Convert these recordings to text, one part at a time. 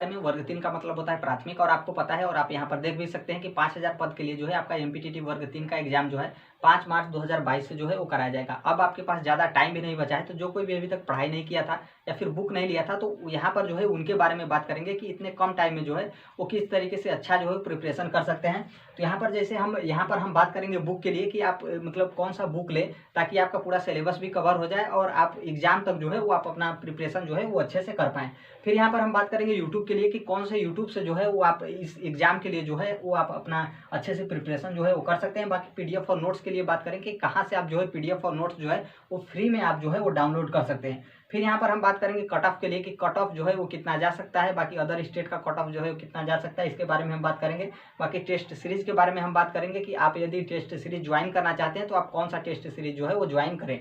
में वर्ग 3 का मतलब होता है प्राथमिक और आपको पता है और आप यहाँ पर देख भी सकते हैं कि 5000 पद के लिए जो है आपका एमपीटीटी वर्ग 3 का एग्जाम जो है 5 मार्च 2022 से जो है वो कराया जाएगा। अब आपके पास ज़्यादा टाइम भी नहीं बचा है, तो जो कोई भी अभी तक पढ़ाई नहीं किया था या फिर बुक नहीं लिया था, तो यहाँ पर जो है उनके बारे में बात करेंगे कि इतने कम टाइम में जो है वो किस तरीके से अच्छा जो है प्रिपरेशन कर सकते हैं। तो यहाँ पर जैसे हम बात करेंगे बुक के लिए कि आप मतलब कौन सा बुक लें ताकि आपका पूरा सिलेबस भी कवर हो जाए और आप एग्जाम तक जो है वो आप अपना प्रिपरेशन जो है वो अच्छे से कर पाएँ। फिर यहाँ पर हम बात करेंगे यूट्यूब के लिए कि कौन से यूट्यूब से जो है वो आप इस एग्जाम के लिए जो है वो आप अपना अच्छे से प्रिपरेशन जो है वो कर सकते हैं। बाकी पीडीएफ और नोट्स के लिए बात करें कि कहाँ से आप जो है पीडीएफ और नोट्स जो है वो फ्री में आप जो है वो डाउनलोड कर सकते हैं। फिर यहाँ पर हम बात करेंगे कट ऑफ के लिए कि कट ऑफ जो है वो कितना जा सकता है, बाकी अदर स्टेट का कट ऑफ जो है वो कितना जा सकता है, इसके बारे में हम बात करेंगे। बाकी टेस्ट सीरीज के बारे में हम बात करेंगे कि आप यदि टेस्ट सीरीज ज्वाइन करना चाहते हैं तो आप कौन सा टेस्ट सीरीज जो है वो ज्वाइन करें।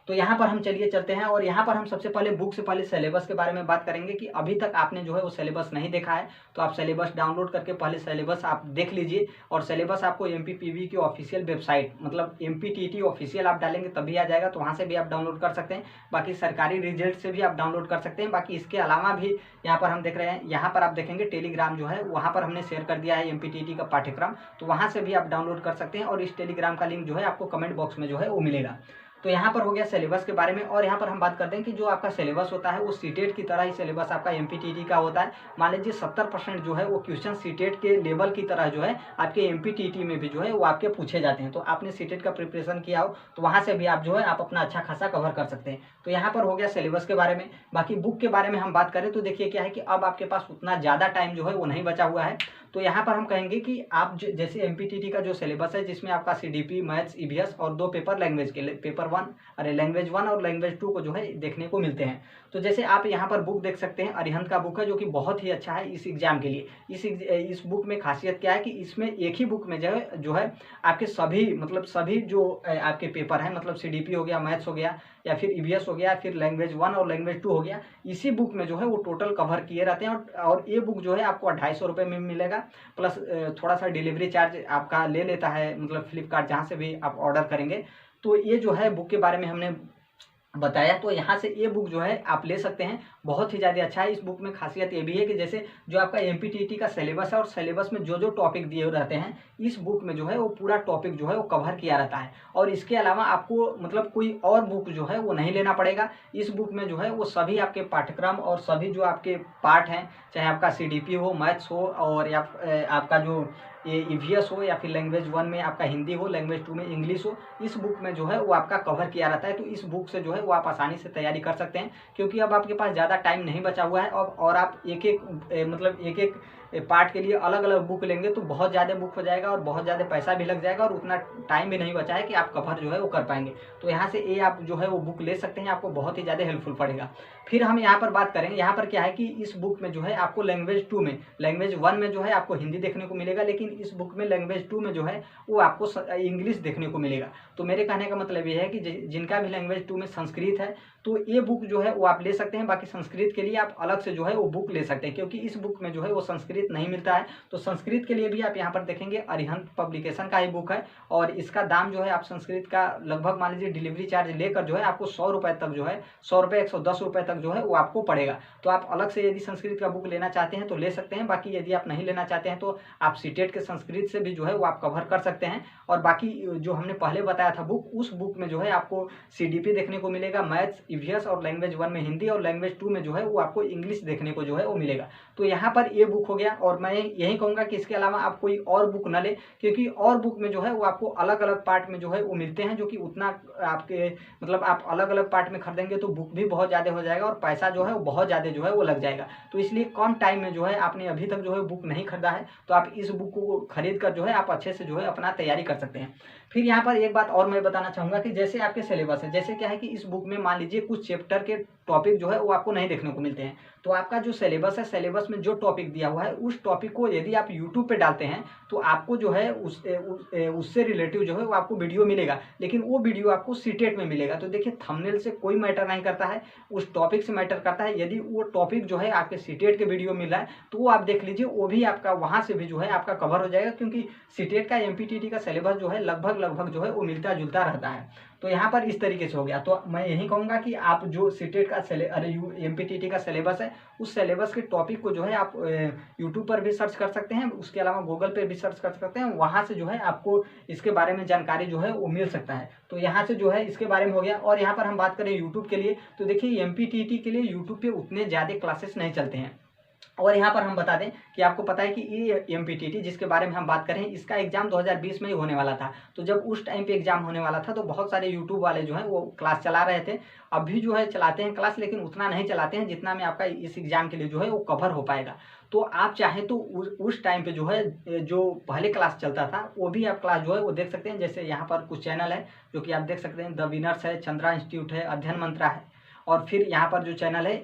तो यहाँ पर हम चलिए चलते हैं और यहाँ पर हम सबसे पहले बुक से पहले सिलेबस के बारे में बात करेंगे कि अभी तक आपने जो है वो सिलेबस नहीं देखा है तो आप सिलेबस डाउनलोड करके पहले सिलेबस आप देख लीजिए। और सिलेबस आपको एमपीपीवी की ऑफिशियल वेबसाइट मतलब एमपीटीटी ऑफिशियल आप डालेंगे तभी आ जाएगा, तो वहाँ से भी आप डाउनलोड कर सकते हैं। बाकी सरकारी रिजल्ट से भी आप डाउनलोड कर सकते हैं। बाकी इसके अलावा भी यहाँ पर हम देख रहे हैं, यहाँ पर आप देखेंगे टेलीग्राम जो है वहाँ पर हमने शेयर कर दिया है एमपीटीटी का पाठ्यक्रम, तो वहाँ से भी आप डाउनलोड कर सकते हैं और इस टेलीग्राम का लिंक जो है आपको कमेंट बॉक्स में जो है वो मिलेगा। तो यहाँ पर हो गया सिलेबस के बारे में। और यहाँ पर हम बात करते हैं कि जो आपका सिलेबस होता है वो सीटेट की तरह ही सिलेबस आपका एमपीटीटी का होता है। मान लीजिए 70% जो है वो क्वेश्चन सीटेट के लेवल की तरह जो है आपके एमपीटीटी में भी जो है वो आपके पूछे जाते हैं। तो आपने सीटेट का प्रिपरेशन किया हो तो वहाँ से भी आप जो है आप अपना अच्छा खासा कवर कर सकते हैं। तो यहाँ पर हो गया सिलेबस के बारे में। बाकी बुक के बारे में हम बात करें तो देखिए क्या है कि अब आपके पास उतना ज़्यादा टाइम जो है वो नहीं बचा हुआ है। तो यहाँ पर हम कहेंगे कि आप जैसे एमपीटीटी का जो सिलेबस है जिसमें आपका सीडीपी, मैथ्स, ईवीएस और 2 पेपर लैंग्वेज के पेपर 1 अरे लैंग्वेज 1 और लैंग्वेज 2 को जो है देखने को मिलते हैं। तो जैसे आप यहाँ पर बुक देख सकते हैं, अरिहंत का बुक है जो कि बहुत ही अच्छा है इस एग्जाम के लिए। इस बुक में खासियत क्या है कि इसमें एक ही बुक में जो है आपके सभी मतलब सभी जो आपके पेपर हैं मतलब सीडीपी हो गया, मैथ्स हो गया या फिर ईवीएस हो गया, फिर लैंग्वेज 1 और लैंग्वेज 2 हो गया, इसी बुक में जो है वो टोटल कवर किए रहते हैं। और ये बुक जो है आपको 250 रुपये में मिलेगा, प्लस थोड़ा सा डिलीवरी चार्ज आपका ले लेता है मतलब फ्लिपकार्ट जहाँ से भी आप ऑर्डर करेंगे। तो ये जो है बुक के बारे में हमने बताया। तो यहाँ से ये बुक जो है आप ले सकते हैं, बहुत ही ज़्यादा अच्छा है। इस बुक में खासियत ये भी है कि जैसे जो आपका एमपीटीटी का सिलेबस है और सिलेबस में जो जो टॉपिक दिए रहते हैं इस बुक में जो है वो पूरा टॉपिक जो है वो कवर किया रहता है। और इसके अलावा आपको मतलब कोई और बुक जो है वो नहीं लेना पड़ेगा। इस बुक में जो है वो सभी आपके पाठ्यक्रम और सभी जो आपके पार्ट हैं, चाहे आपका सीडीपी हो, मैथ्स हो और या आपका जो ये ईवीएस हो या फिर लैंग्वेज 1 में आपका हिंदी हो, लैंग्वेज 2 में इंग्लिश हो, इस बुक में जो है वो आपका कवर किया रहता है। तो इस बुक से जो है वो आप आसानी से तैयारी कर सकते हैं, क्योंकि अब आपके पास ज़्यादा टाइम नहीं बचा हुआ है। और आप एक एक मतलब एक एक पार्ट के लिए अलग अलग बुक लेंगे तो बहुत ज़्यादा बुक हो जाएगा और बहुत ज़्यादा पैसा भी लग जाएगा और उतना टाइम भी नहीं बचा है कि आप कवर जो है वो कर पाएंगे। तो यहाँ से ये आप जो है वो बुक ले सकते हैं, आपको बहुत ही ज़्यादा हेल्पफुल पड़ेगा। फिर हम यहाँ पर बात करेंगे, यहाँ पर क्या है कि इस बुक में जो है आपको लैंग्वेज 2 में, लैंग्वेज 1 में जो है आपको हिंदी देखने को मिलेगा, लेकिन इस बुक में लैंग्वेज 2 में जो है वो आपको इंग्लिश देखने को मिलेगा। तो मेरे कहने का मतलब ये है कि जिनका भी लैंग्वेज 2 में संस्कृत है तो ये बुक जो है वो आप ले सकते हैं। बाकी संस्कृत के लिए आप अलग से जो है वो बुक ले सकते हैं, क्योंकि इस बुक में जो है वो संस्कृत नहीं मिलता है। तो संस्कृत के लिए भी आप यहाँ पर देखेंगे अरिहंत पब्लिकेशन का ही बुक है और इसका दाम जो है आप संस्कृत का लगभग मान लीजिए डिलीवरी चार्ज लेकर जो है आपको 100 रुपये तक जो है 100 रुपये 110 रुपये तक जो है वो आपको पड़ेगा। तो आप अलग से यदि संस्कृत का बुक लेना चाहते हैं तो ले सकते हैं। बाकी यदि आप नहीं लेना चाहते हैं तो आप सीटेट के संस्कृत से भी जो है वो आप कवर कर सकते हैं। और बाकी जो हमने पहले बताया था बुक, उस बुक में जो है आपको सीडीपी देखने को मिलेगा, मैथ्स, ईवीएस और लैंग्वेज 1 में हिंदी और लैंग्वेज 2 में जो है वो आपको इंग्लिश देखने को जो है वो मिलेगा। तो यहाँ पर ये बुक हो गया। और मैं यही कहूँगा कि इसके अलावा आप कोई और बुक न ले, क्योंकि और बुक में जो है वो आपको अलग अलग पार्ट में जो है वो मिलते हैं, जो कि उतना आपके मतलब आप अलग अलग पार्ट में खरीदेंगे तो बुक भी बहुत ज़्यादा हो जाएगा और पैसा जो है वो बहुत ज़्यादा जो है वो लग जाएगा। तो इसलिए कम टाइम में जो है आपने अभी तक जो है बुक नहीं खरीदा है तो आप इस बुक को खरीद कर जो है आप अच्छे से जो है अपना तैयारी कर सकते हैं। फिर यहाँ पर एक बात और मैं बताना चाहूँगा कि जैसे आपके सिलेबस है, जैसे क्या है कि इस बुक में मान लीजिए कुछ चैप्टर के टॉपिक जो है वो आपको नहीं देखने को मिलते हैं। तो आपका जो सिलेबस है, सिलेबस में जो टॉपिक दिया हुआ है उस टॉपिक को यदि आप यूट्यूब पे डालते हैं तो आपको जो है उससे रिलेटिव जो है वो आपको वीडियो मिलेगा, लेकिन वो वीडियो आपको सीटेट में मिलेगा। तो देखिए थंबनेल से कोई मैटर नहीं करता है, उस टॉपिक से मैटर करता है। यदि वो टॉपिक जो है आपके सीटेट के वीडियो मिल रहा है तो वो आप देख लीजिए, वो भी आपका वहाँ से भी जो है आपका कवर हो जाएगा, क्योंकि सीटेट का एमपीटीटी का सिलेबस जो है लगभग लगभग जो है वो मिलता जुलता रहता है। तो यहाँ पर इस तरीके से हो गया। तो मैं यही कहूँगा कि आप जो सीटेट का एमपीटीटी का सिलेबस है, उस सिलेबस के टॉपिक को जो है आप यूट्यूब पर भी सर्च कर सकते हैं, उसके अलावा गूगल पे भी सर्च कर सकते हैं, वहाँ से जो है आपको इसके बारे में जानकारी जो है वो मिल सकता है। तो यहाँ से जो है इसके बारे में हो गया। और यहाँ पर हम बात करें यूट्यूब के लिए, तो देखिए एमपीटीटी के लिए यूट्यूब पे उतने ज़्यादा क्लासेस नहीं चलते हैं। और यहाँ पर हम बता दें कि आपको पता है कि ये एमपीटीटी जिसके बारे में हम बात करें, इसका एग्जाम 2020 में ही होने वाला था। तो जब उस टाइम पे एग्जाम होने वाला था तो बहुत सारे यूट्यूब वाले जो हैं वो क्लास चला रहे थे। अभी जो है चलाते हैं क्लास, लेकिन उतना नहीं चलाते हैं जितना में आपका इस एग्जाम के लिए जो है वो कवर हो पाएगा। तो आप चाहें तो उस टाइम पे जो है जो पहले क्लास चलता था वो भी आप क्लास जो है वो देख सकते हैं। जैसे यहाँ पर कुछ चैनल है जो कि आप देख सकते हैं, द विनर्स है, चंद्रा इंस्टीट्यूट है, अध्ययन मंत्रा है, और फिर यहाँ पर जो चैनल है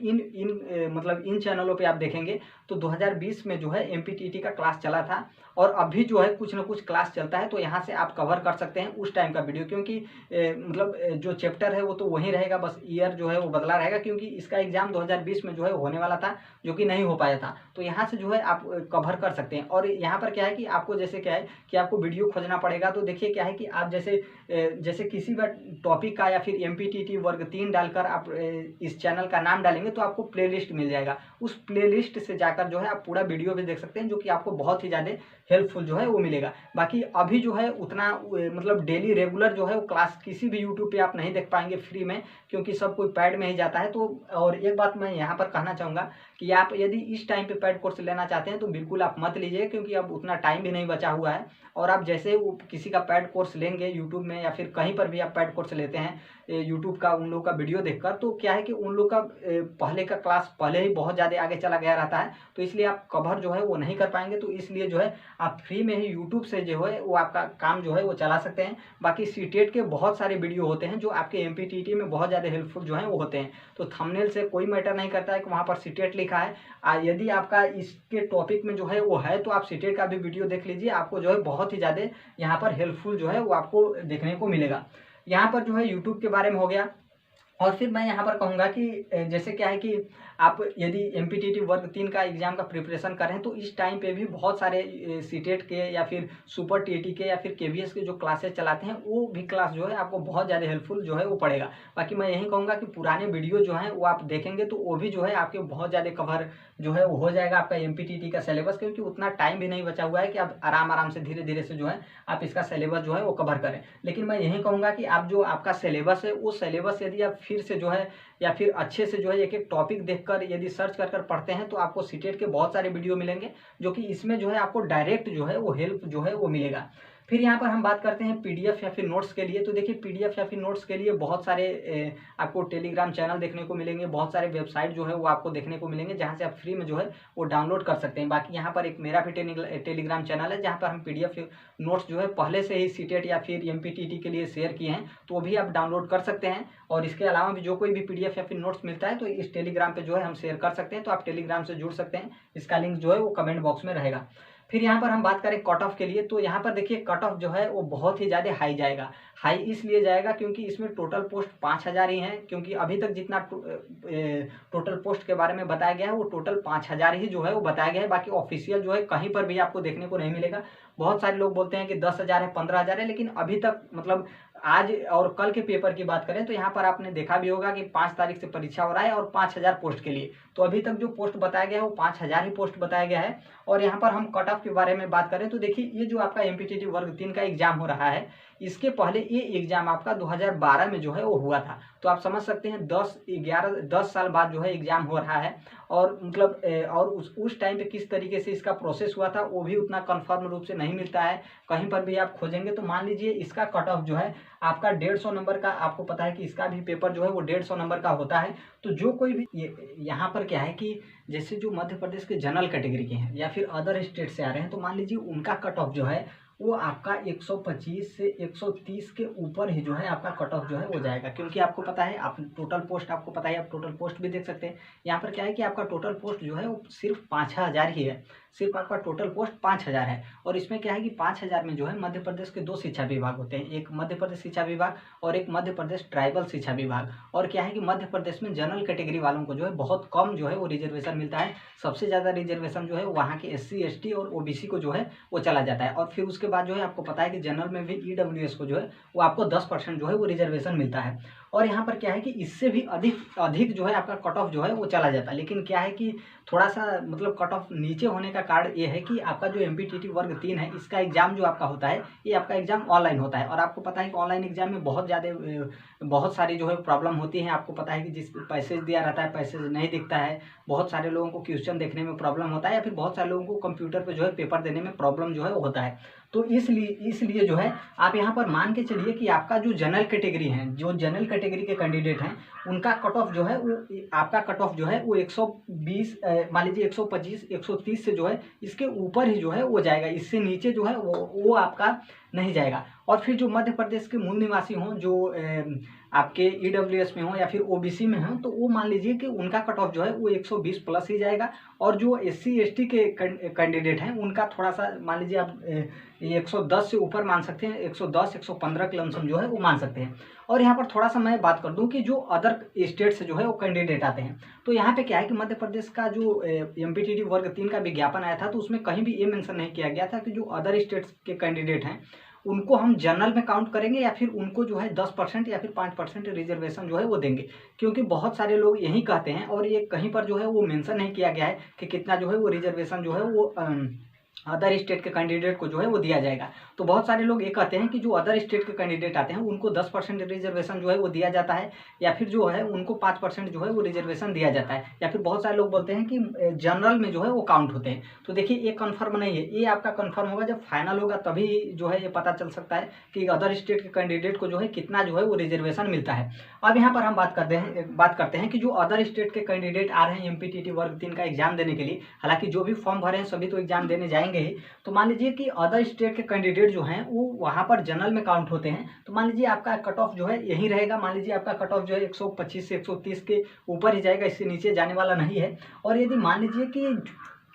मतलब इन चैनलों पे आप देखेंगे तो 2020 में जो है एमपीटीटी का क्लास चला था, और अभी जो है कुछ ना कुछ क्लास चलता है। तो यहाँ से आप कवर कर सकते हैं उस टाइम का वीडियो, क्योंकि मतलब जो चैप्टर है वो तो वही रहेगा, बस ईयर जो है वो बदला रहेगा, क्योंकि इसका एग्जाम 2020 में जो है होने वाला था जो कि नहीं हो पाया था। तो यहाँ से जो है आप कवर कर सकते हैं। और यहाँ पर क्या है कि आपको जैसे क्या है कि आपको वीडियो खोजना पड़ेगा। तो देखिए क्या है कि आप जैसे किसी भी टॉपिक का या फिर एमपीटीटी वर्ग 3 डालकर आप इस चैनल का नाम डालेंगे तो आपको प्लेलिस्ट मिल जाएगा। उस प्लेलिस्ट से जाकर जो है आप पूरा वीडियो भी देख सकते हैं, जो कि आपको बहुत ही ज़्यादा हेल्पफुल जो है वो मिलेगा। बाकी अभी जो है उतना मतलब डेली रेगुलर जो है वो क्लास किसी भी यूट्यूब पे आप नहीं देख पाएंगे फ्री में, क्योंकि सब कोई पैड में ही जाता है। तो और एक बात मैं यहाँ पर कहना चाहूँगा कि आप यदि इस टाइम पे पैड कोर्स लेना चाहते हैं तो बिल्कुल आप मत लीजिए, क्योंकि अब उतना टाइम भी नहीं बचा हुआ है। और आप जैसे वो किसी का पैड कोर्स लेंगे यूट्यूब में या फिर कहीं पर भी आप पैड कोर्स लेते हैं यूट्यूब का उन लोग का वीडियो देखकर, तो क्या है कि उन लोग का पहले का क्लास पहले ही बहुत ज़्यादा आगे चला गया रहता है, तो इसलिए आप कवर जो है वो नहीं कर पाएंगे। तो इसलिए जो है आप फ्री में ही यूट्यूब से जो है वो आपका काम जो है वो चला सकते हैं। बाकी सीटेट के बहुत सारे वीडियो होते हैं जो आपके एमपीटीटी में बहुत ज़्यादा हेल्पफुल जो है वो होते हैं। तो थंबनेल से कोई मैटर नहीं करता है कि वहाँ पर सीटेट लिखा है। यदि आपका इसके टॉपिक में जो है वो है तो आप सीटेट का भी वीडियो देख लीजिए, आपको जो है बहुत ही ज़्यादा यहाँ पर हेल्पफुल जो है वो आपको देखने को मिलेगा। यहाँ पर जो है यूट्यूब के बारे में हो गया। और फिर मैं यहाँ पर कहूँगा कि जैसे क्या है कि आप यदि एमपीटीटी वर्ग 3 का एग्जाम का प्रिपरेशन करें तो इस टाइम पे भी बहुत सारे सीटेट के या फिर सुपर टीटी के या फिर केवीएस के जो क्लासेस चलाते हैं वो भी क्लास जो है आपको बहुत ज़्यादा हेल्पफुल जो है वो पड़ेगा। बाकी मैं यही कहूँगा कि पुराने वीडियो जो हैं वो आप देखेंगे तो वो भी जो है आपके बहुत ज़्यादा कवर जो है वो हो जाएगा आपका एमपीटीटी का सिलेबस, क्योंकि उतना टाइम भी नहीं बचा हुआ है कि आप आराम से धीरे धीरे से जो है आप इसका सिलेबस जो है वो कवर करें। लेकिन मैं यही कहूँगा कि आप जो आपका सिलेबस है वो सिलेबस यदि आप फिर से जो है या फिर अच्छे से जो है एक एक टॉपिक देखकर यदि सर्च कर पढ़ते हैं तो आपको सीटेट के बहुत सारे वीडियो मिलेंगे, जो कि इसमें जो है आपको डायरेक्ट जो है वो हेल्प जो है वो मिलेगा। फिर यहाँ पर हम बात करते हैं पीडीएफ या फिर नोट्स के लिए। तो देखिए पीडीएफ या फिर नोट्स के लिए बहुत सारे आपको टेलीग्राम चैनल देखने को मिलेंगे, बहुत सारे वेबसाइट जो है वो आपको देखने को मिलेंगे जहाँ से आप फ्री में जो है वो डाउनलोड कर सकते हैं। बाकी यहाँ पर एक मेरा भी टेलीग्राम चैनल है जहाँ पर हम पीडीएफ नोट्स जो है पहले से ही सीटेट या फिर एमपीटीटी के लिए शेयर किए हैं, तो वो भी आप डाउनलोड कर सकते हैं। और इसके अलावा भी जो कोई भी पीडीएफ या फिर नोट्स मिलता है तो इस टेलीग्राम पे जो है हम शेयर कर सकते हैं, तो आप टेलीग्राम से जुड़ सकते हैं। इसका लिंक जो है वो कमेंट बॉक्स में रहेगा। फिर यहाँ पर हम बात करें कट ऑफ के लिए, तो यहाँ पर देखिए कट ऑफ जो है वो बहुत ही ज़्यादा हाई जाएगा। हाई इसलिए जाएगा क्योंकि इसमें टोटल पोस्ट 5000 ही हैं, क्योंकि अभी तक जितना टोटल पोस्ट के बारे में बताया गया है वो टोटल 5000 ही जो है वो बताया गया है। बाकी ऑफिशियल जो है कहीं पर भी आपको देखने को नहीं मिलेगा। बहुत सारे लोग बोलते हैं कि 10,000 है, 15,000 है, लेकिन अभी तक मतलब आज और कल के पेपर की बात करें तो यहाँ पर आपने देखा भी होगा कि 5 तारीख से परीक्षा हो रहा है और 5000 पोस्ट के लिए। तो अभी तक जो पोस्ट बताया गया है वो 5000 ही पोस्ट बताया गया है। और यहाँ पर हम कट ऑफ के बारे में बात करें तो देखिए ये जो आपका एमपीटीटी वर्ग 3 का एग्जाम हो रहा है, इसके पहले ये एग्जाम आपका 2012 में जो है वो हुआ था। तो आप समझ सकते हैं 10 साल बाद जो है एग्जाम हो रहा है। और मतलब और उस टाइम पे किस तरीके से इसका प्रोसेस हुआ था वो भी उतना कंफर्म रूप से नहीं मिलता है। कहीं पर भी आप खोजेंगे तो मान लीजिए इसका कट ऑफ जो है आपका 150 नंबर का, आपको पता है कि इसका भी पेपर जो है वो 150 नंबर का होता है। तो जो कोई भी यहाँ पर क्या है कि जैसे जो मध्य प्रदेश के जनरल कैटेगरी के हैं या फिर अदर स्टेट से आ रहे हैं, तो मान लीजिए उनका कट ऑफ जो है वो आपका 125 से 130 के ऊपर ही जो है आपका कट ऑफ जो है वो जाएगा। क्योंकि आपको पता है, आप टोटल पोस्ट आपको पता है, आप टोटल पोस्ट भी देख सकते हैं। यहाँ पर क्या है कि आपका टोटल पोस्ट जो है वो सिर्फ 5000 ही है। सिर्फ आपका टोटल पोस्ट 5000 है। और इसमें क्या है कि 5000 में जो है मध्य प्रदेश के 2 शिक्षा विभाग होते हैं, एक मध्य प्रदेश शिक्षा विभाग और एक मध्य प्रदेश ट्राइबल शिक्षा विभाग। और क्या है कि मध्य प्रदेश में जनरल कैटेगरी वालों को जो है बहुत कम जो है वो रिजर्वेशन मिलता है। सबसे ज़्यादा रिजर्वेशन जो है वहाँ के SC ST और OBC को जो है वो चला जाता है। और फिर उसके बाद जो है आपको पता है कि जनरल में भी EWS को जो है वो आपको 10% जो है वो रिजर्वेशन मिलता है। और यहाँ पर क्या है कि इससे भी अधिक अधिक जो है आपका कट ऑफ जो है वो चला जाता है। लेकिन क्या है कि थोड़ा सा मतलब कट ऑफ नीचे होने का कारण ये है कि आपका जो MPTT वर्ग 3 है, इसका एग्जाम जो आपका होता है ये आपका एग्जाम ऑनलाइन होता है। और आपको पता है कि ऑनलाइन एग्जाम में बहुत सारी जो है प्रॉब्लम होती है। आपको पता है कि जिस पैसेज दिया रहता है पैसेज नहीं दिखता है, बहुत सारे लोगों को क्वेश्चन देखने में प्रॉब्लम होता है, या फिर बहुत सारे लोगों को कंप्यूटर पर जो है पेपर देने में प्रॉब्लम जो है वो होता है। तो इसलिए जो है आप यहाँ पर मान के चलिए कि आपका जो जनरल कैटेगरी है, जो जनरल कैटेगरी के कैंडिडेट हैं, उनका कट ऑफ जो है वो आपका कट ऑफ जो है वो 120 मान लीजिए 125 130 से जो है इसके ऊपर ही जो है वो जाएगा। इससे नीचे जो है वो आपका नहीं जाएगा। और फिर जो मध्य प्रदेश के मूल निवासी हों, जो आपके EWS में हो या फिर OBC में हो, तो वो मान लीजिए कि उनका कट ऑफ जो है वो 120 प्लस ही जाएगा। और जो SC ST के कैंडिडेट हैं उनका थोड़ा सा मान लीजिए आप 110 से ऊपर मान सकते हैं, 110 115 के लमसम जो है वो मान सकते हैं। और यहाँ पर थोड़ा सा मैं बात कर दूं कि जो अदर स्टेट से जो है वो कैंडिडेट आते हैं, तो यहाँ पे क्या है कि मध्य प्रदेश का जो MPTT वर्ग 3 का विज्ञापन आया था, तो उसमें कहीं भी ये मेंशन नहीं किया गया था कि जो अदर स्टेट्स के कैंडिडेट हैं उनको हम जनरल में काउंट करेंगे या फिर उनको जो है 10% या फिर 5% रिजर्वेशन जो है वो देंगे। क्योंकि बहुत सारे लोग यही कहते हैं और ये कहीं पर जो है वो मेंशन नहीं किया गया है कि कितना जो है वो रिजर्वेशन जो है वो अदर स्टेट के कैंडिडेट को जो है वो दिया जाएगा। तो बहुत सारे लोग ये कहते हैं कि जो अदर स्टेट के कैंडिडेट आते हैं उनको 10% रिजर्वेशन जो है वो दिया जाता है, या फिर जो है उनको 5% जो है वो रिजर्वेशन दिया जाता है, या फिर बहुत सारे लोग बोलते हैं कि जनरल में जो है वो काउंट होते हैं। तो देखिए ये कन्फर्म नहीं है, ये आपका कन्फर्म होगा जब फाइनल होगा, तभी जो है ये पता चल सकता है कि अदर स्टेट के कैंडिडेट को जो है कितना जो है वो रिजर्वेशन मिलता है। अब यहाँ पर हम बात करते हैं कि जो अदर स्टेट के कैंडिडेट आ रहे हैं MPTT वर्ग 3 का एग्जाम देने के लिए, हालांकि जो भी फॉर्म भरे हैं सभी तो एग्जाम देने जाएंगे ही। तो मान लीजिए कि अदर स्टेट के कैंडिडेट जो हैं वो वहां पर जनरल में काउंट होते हैं, तो मान लीजिए आपका कट ऑफ जो है यही रहेगा। मान लीजिए आपका कट ऑफ जो है 125 से 130 के ऊपर ही जाएगा, इससे नीचे जाने वाला नहीं है। और यदि मान लीजिए कि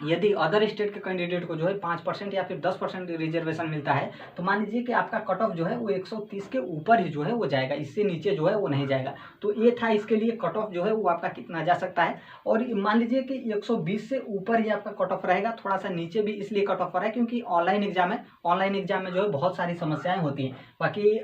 यदि अदर स्टेट के कैंडिडेट को जो है 5% या फिर 10% रिजर्वेशन मिलता है, तो मान लीजिए कि आपका कट ऑफ जो है वो 130 के ऊपर ही जो है वो जाएगा, इससे नीचे जो है वो नहीं जाएगा। तो ये था इसके लिए कट ऑफ जो है वो आपका कितना जा सकता है। और मान लीजिए कि 120 से ऊपर ही आपका कट ऑफ रहेगा, थोड़ा सा नीचे भी इसलिए कट ऑफ रहा है क्योंकि ऑनलाइन एग्जाम है। ऑनलाइन एग्जाम में जो है बहुत सारी समस्याएं होती हैं। बाकी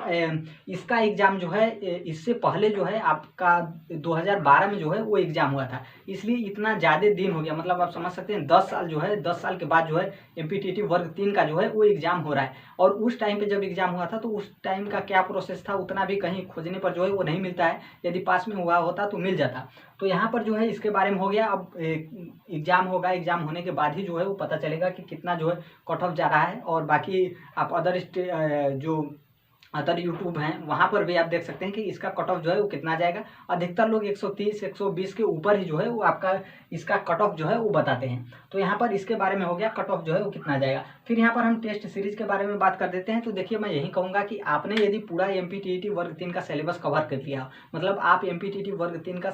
इसका एग्जाम जो है इससे पहले जो है आपका 2012 में जो है वो एग्जाम हुआ था, इसलिए इतना ज़्यादा दिन हो गया। मतलब आप समझ सकते हैं 10 साल जो है, 10 साल के बाद जो है MPTT वर्ग 3 का जो है वो एग्जाम हो रहा है। और उस टाइम पे जब एग्जाम हुआ था तो उस टाइम का क्या प्रोसेस था उतना भी कहीं खोजने पर जो है वो नहीं मिलता है, यदि पास में हुआ होता तो मिल जाता। तो यहाँ पर जो है इसके बारे में हो गया। अब एग्जाम होगा, एग्जाम होने के बाद ही जो है वो पता चलेगा कि कितना जो है कट ऑफ जा रहा है। और बाकी आप जो अदर यूट्यूब हैं वहाँ पर भी आप देख सकते हैं कि इसका कट ऑफ जो है वो कितना जाएगा। अधिकतर लोग 130 120 के ऊपर ही जो है वो आपका इसका कट ऑफ जो है वो बताते हैं। तो यहाँ पर इसके बारे में हो गया कट ऑफ जो है वो कितना जाएगा। फिर यहाँ पर हम टेस्ट सीरीज के बारे में बात कर देते हैं। तो देखिए मैं यही कहूँगा कि आपने यदि पूरा MPTT वर्ग 3 का सिलेबस कवर कर लिया, मतलब आप MPTT वर्ग 3 का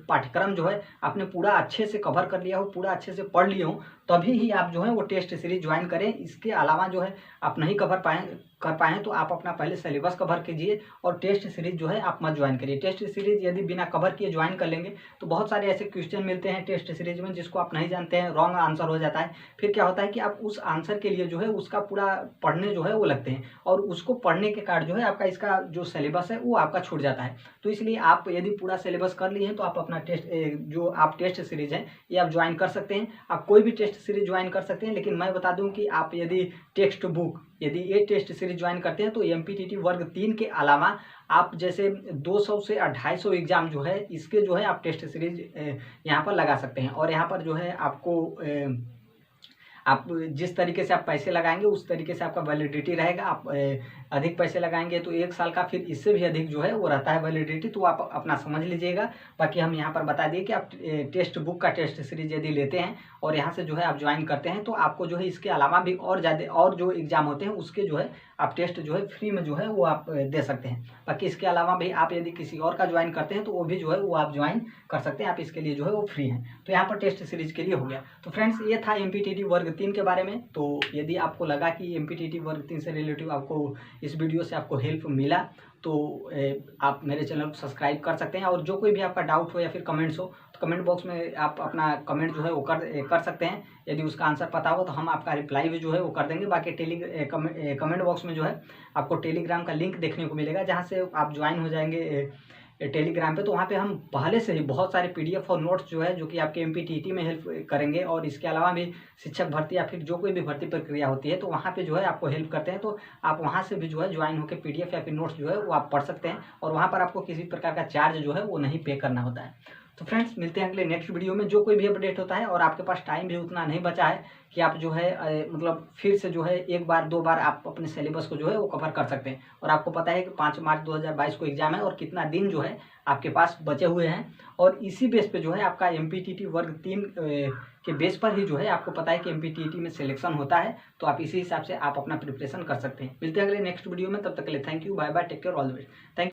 पाठ्यक्रम जो है आपने पूरा अच्छे से कवर कर लिया हो, पूरा अच्छे से पढ़ लिए हो, तभी ही आप जो है वो टेस्ट सीरीज ज्वाइन करें। इसके अलावा जो है आप नहीं कर पाएँ तो आप अपना पहले सिलेबस कवर कीजिए और टेस्ट सीरीज जो है आप मत ज्वाइन करिए। टेस्ट सीरीज यदि बिना कवर किए ज्वाइन कर लेंगे तो बहुत सारे ऐसे क्वेश्चन मिलते हैं टेस्ट सीरीज में जिसको आप नहीं जानते हैं, रॉन्ग आंसर हो जाता है। फिर क्या होता है कि आप उस आंसर के लिए जो है उसका पूरा पढ़ने जो है वो लगते हैं, और उसको पढ़ने के कारण जो है आपका इसका जो सिलेबस है वो आपका छूट जाता है। तो इसलिए आप यदि पूरा सिलेबस कर लिए हैं तो आप अपना टेस्ट सीरीज है ये आप ज्वाइन कर सकते हैं। आप कोई भी टेस्ट सीरीज ज्वाइन कर सकते हैं, लेकिन मैं बता दूं कि आप यदि यदि ये टेस्ट सीरीज ज्वाइन करते हैं तो MPTT वर्ग 3 के अलावा आप जैसे 200 से 250 एग्जाम जो है इसके जो है आप टेस्ट सीरीज यहाँ पर लगा सकते हैं। और यहाँ पर जो है आपको आप जिस तरीके से आप पैसे लगाएंगे उस तरीके से आपका वैलिडिटी रहेगा। आप अधिक पैसे लगाएंगे तो 1 साल का, फिर इससे भी अधिक जो है वो रहता है वैलिडिटी, तो आप अपना समझ लीजिएगा। बाकी हम यहाँ पर बता दिए कि आप टेस्ट बुक का टेस्ट सीरीज यदि लेते हैं और यहाँ से जो है आप ज्वाइन करते हैं तो आपको जो है इसके अलावा भी और ज़्यादा और जो एग्जाम होते हैं उसके जो है आप टेस्ट जो है फ्री में जो है वो आप दे सकते हैं। बाकी इसके अलावा भी आप यदि किसी और का ज्वाइन करते हैं तो वो भी जो है वो आप ज्वाइन कर सकते हैं, आप इसके लिए जो है वो फ्री हैं। तो यहाँ पर टेस्ट सीरीज के लिए हो गया। तो फ्रेंड्स ये था MPTT वर्ग वर्ग 3 के बारे में। तो यदि आपको लगा कि एमपीटीटी वर्ग 3 से रिलेटिव आपको इस वीडियो से आपको हेल्प मिला तो आप मेरे चैनल को सब्सक्राइब कर सकते हैं। और जो कोई भी आपका डाउट हो या फिर कमेंट्स हो तो कमेंट बॉक्स में आप अपना कमेंट जो है वो कर सकते हैं। यदि उसका आंसर पता हो तो हम आपका रिप्लाई भी जो है वो कर देंगे। बाकी कमेंट बॉक्स में जो है आपको टेलीग्राम का लिंक देखने को मिलेगा, जहाँ से आप ज्वाइन हो जाएंगे टेलीग्राम पे। तो वहाँ पे हम पहले से ही बहुत सारे पीडीएफ और नोट्स जो है जो कि आपके एमपीटीटी में हेल्प करेंगे, और इसके अलावा भी शिक्षक भर्ती या फिर जो कोई भी भर्ती प्रक्रिया होती है तो वहाँ पे जो है आपको हेल्प करते हैं। तो आप वहाँ से भी जो है ज्वाइन होकर पीडीएफ या फिर नोट्स जो है वो आप पढ़ सकते हैं, और वहाँ पर आपको किसी प्रकार का चार्ज जो है वो नहीं पे करना होता है। तो फ्रेंड्स, मिलते हैं अगले नेक्स्ट वीडियो में। जो कोई भी अपडेट होता है और आपके पास टाइम भी उतना नहीं बचा है कि आप जो है मतलब फिर से जो है एक बार 2 बार आप अपने सिलेबस को जो है वो कवर कर सकते हैं, और आपको पता है कि 5 मार्च 2022 को एग्जाम है और कितना दिन जो है आपके पास बचे हुए हैं, और इसी बेस पे जो है आपका एमपीटीटी वर्ग 3 के बेस पर ही जो है आपको पता है कि एमपीटीटी में सिलेक्शन होता है। तो आप इसी हिसाब से आप अपना प्रिपरेशन कर सकते हैं। मिलते हैं अगले नेक्स्ट वीडियो में, तब तक के लिए thank you, bye bye, take care, all the best, thank you.